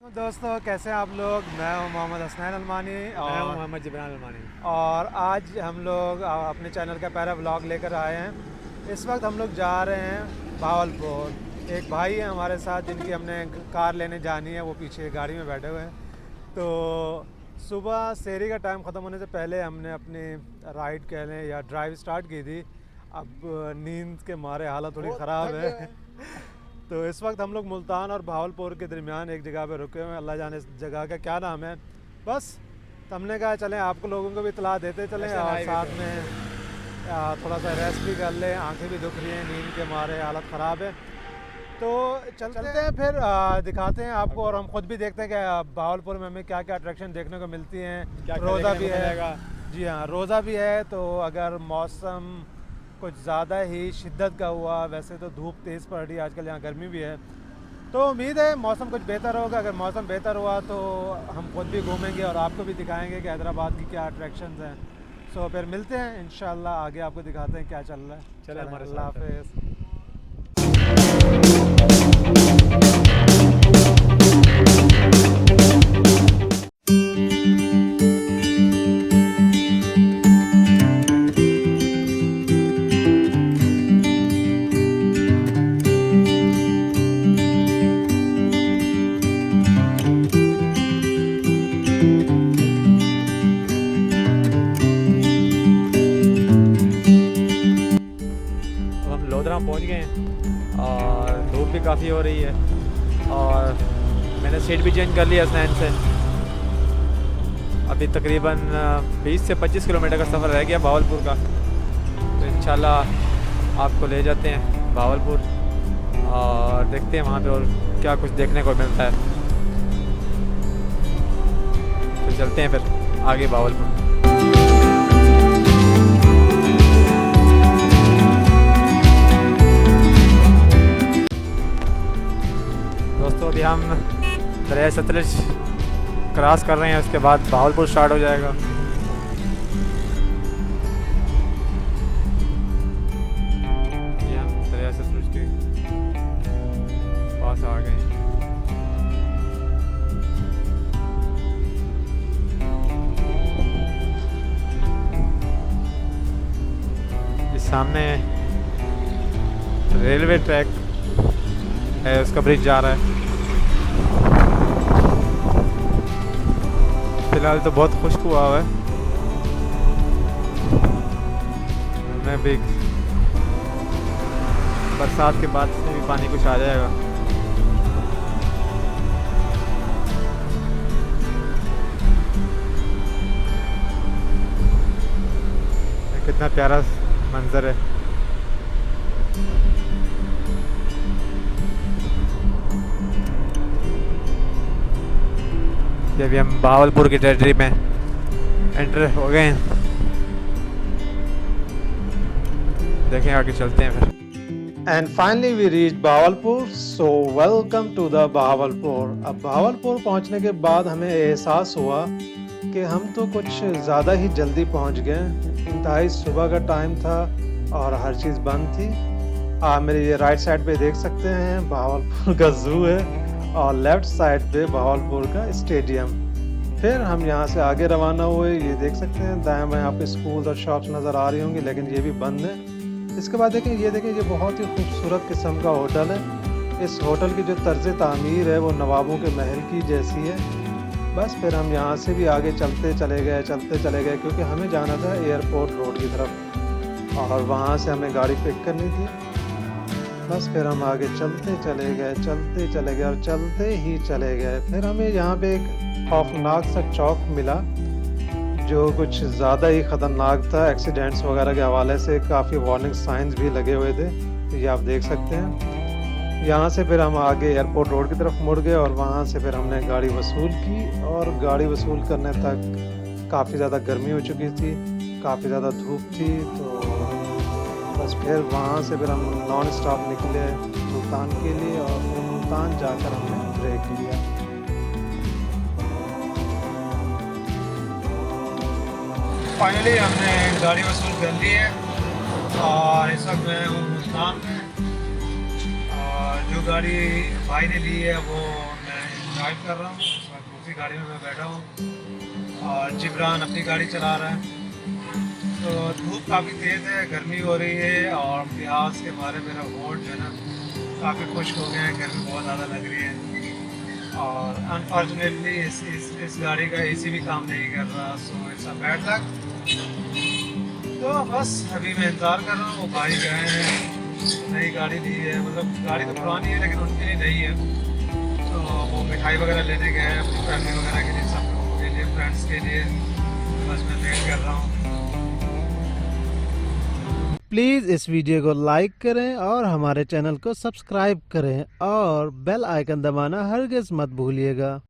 दोस्तों कैसे हैं आप लोग। मैं हूं मोहम्मद हसनैन अलमानी मैं हूं और मोहम्मद जिब्रान अलमानी। आज हम लोग अपने चैनल का पहला व्लॉग लेकर आए हैं। इस वक्त हम लोग जा रहे हैं भावलपुर। एक भाई है हमारे साथ जिनकी हमने कार लेने जानी है, वो पीछे गाड़ी में बैठे हुए हैं। तो सुबह सेहरी का टाइम ख़त्म होने से पहले हमने अपनी राइड कह लें या ड्राइव स्टार्ट की थी। अब नींद के मारे हालत थोड़ी ख़राब है। तो इस वक्त हम लोग मुल्तान और भावलपुर के दरमियान एक जगह पे रुके हुए हैं। अल्लाह जाने इस जगह का क्या नाम है। बस तो हमने कहा चलें आपको लोगों को भी इतला देते चलें और साथ में थोड़ा सा रेस्ट भी कर लें। आंखें भी दुख रही हैं, नींद के मारे हालत ख़राब है। तो चलते हैं फिर दिखाते हैं आपको और हम खुद भी देखते हैं कि भावलपुर में हमें क्या क्या अट्रैक्शन देखने को मिलती हैं। रोज़ा भी है, जी हाँ रोज़ा भी है। तो अगर मौसम कुछ ज़्यादा ही शिद्दत का हुआ, वैसे तो धूप तेज़ पड़ रही है आजकल, यहाँ गर्मी भी है, तो उम्मीद है मौसम कुछ बेहतर होगा। अगर मौसम बेहतर हुआ तो हम खुद भी घूमेंगे और आपको भी दिखाएंगे कि हैदराबाद की क्या अट्रैक्शंस हैं। सो फिर मिलते हैं इंशाल्लाह, आगे आपको दिखाते हैं क्या चल रहा है। चले हमारे अल्लाह साथ। हाफिज़। अब हम लोधरा पहुंच गए हैं और धूप भी काफ़ी हो रही है और मैंने सीट भी चेंज कर लिया स्नैन से। अभी तकरीबन 20 से 25 किलोमीटर का सफ़र रह गया भावलपुर का। तो इंशाल्लाह आपको ले जाते हैं भावलपुर और देखते हैं वहाँ पे और क्या कुछ देखने को मिलता है। तो चलते हैं फिर आगे भावलपुर। दोस्तों अभी हम दरिया सतलज क्रॉस कर रहे हैं, उसके बाद भावलपुर स्टार्ट हो जाएगा। ये हम दरिया सतलज के पास आ गए। ये सामने रेलवे ट्रैक है, उसका ब्रिज जा रहा है। फिलहाल तो बहुत खुश्क हुआ है। मैं भी बरसात के बाद से भी पानी कुछ आ जाएगा। कितना प्यारा मंजर है। जब हम भावलपुर की टेरिटरी में एंटर हो गए हैं, देखें आगे चलते हैं फिर। And finally we reach Bahawalpur. So welcome to the Bahawalpur. अब भावलपुर पहुंचने के बाद हमें एहसास हुआ कि हम तो कुछ ज़्यादा ही जल्दी पहुंच गए। इंतहाई सुबह का टाइम था और हर चीज़ बंद थी। मेरे ये राइट साइड पे देख सकते हैं भावलपुर का ज़ू है और लेफ़्ट साइड पे भावलपुर का स्टेडियम। फिर हम यहाँ से आगे रवाना हुए। ये देख सकते हैं दाएं बाएं आपके स्कूल और शॉप्स नज़र आ रही होंगी, लेकिन ये भी बंद है। इसके बाद देखें, ये बहुत ही खूबसूरत किस्म का होटल है। इस होटल की जो तर्ज तामीर है वो नवाबों के महल की जैसी है। बस फिर हम यहाँ से भी आगे चलते चले गए क्योंकि हमें जाना था एयरपोर्ट रोड की तरफ और वहाँ से हमें गाड़ी पिक करनी थी। बस फिर हम आगे चलते चले गए और चलते ही चले गए। फिर हमें यहाँ पे एक खौफनाक सा चौक मिला जो कुछ ज़्यादा ही ख़तरनाक था। एक्सीडेंट्स वगैरह के हवाले से काफ़ी वार्निंग साइंस भी लगे हुए थे, तो ये आप देख सकते हैं। यहाँ से फिर हम आगे एयरपोर्ट रोड की तरफ मुड़ गए और वहाँ से फिर हमने गाड़ी वसूल की। और गाड़ी वसूल करने तक काफ़ी ज़्यादा गर्मी हो चुकी थी, काफ़ी ज़्यादा धूप थी। तो बस फिर वहाँ से फिर हम नॉन स्टॉप निकले मुल्तान के लिए और फिर मुल्तान जाकर हमने ब्रेक लिया। फाइनली हमने गाड़ी वसूल कर ली है और इस वक्त मैं हूँ मुल्तान में। और जो गाड़ी भाई ने ली है वो मैं ड्राइव कर रहा हूँ, इस वक्त दूसरी गाड़ी में मैं बैठा हूँ और जिब्रान अपनी गाड़ी चला रहा है। तो धूप काफ़ी तेज़ है, गर्मी हो रही है और प्याज के मारे मेरा होंठ जो है ना काफ़ी खुश्क हो गया है, गर्मी बहुत ज़्यादा लग रही है और अनफॉर्चुनेटली इस गाड़ी का एसी भी काम नहीं कर रहा। So it's a bad luck. तो बस अभी मैं इंतज़ार कर रहा हूँ, वो भाई गए हैं, नई गाड़ी ली है, मतलब गाड़ी तो पुरानी है लेकिन उनके लिए नई है। तो वो मिठाई वगैरह लेने गए हैं अपनी फैमिली वगैरह के लिए, सब लोगों के लिए, फ्रेंड्स के लिए। बस मैं वेट कर रहा हूँ। प्लीज़ इस वीडियो को लाइक करें और हमारे चैनल को सब्सक्राइब करें और बेल आइकन दबाना हरगिज़ मत भूलिएगा।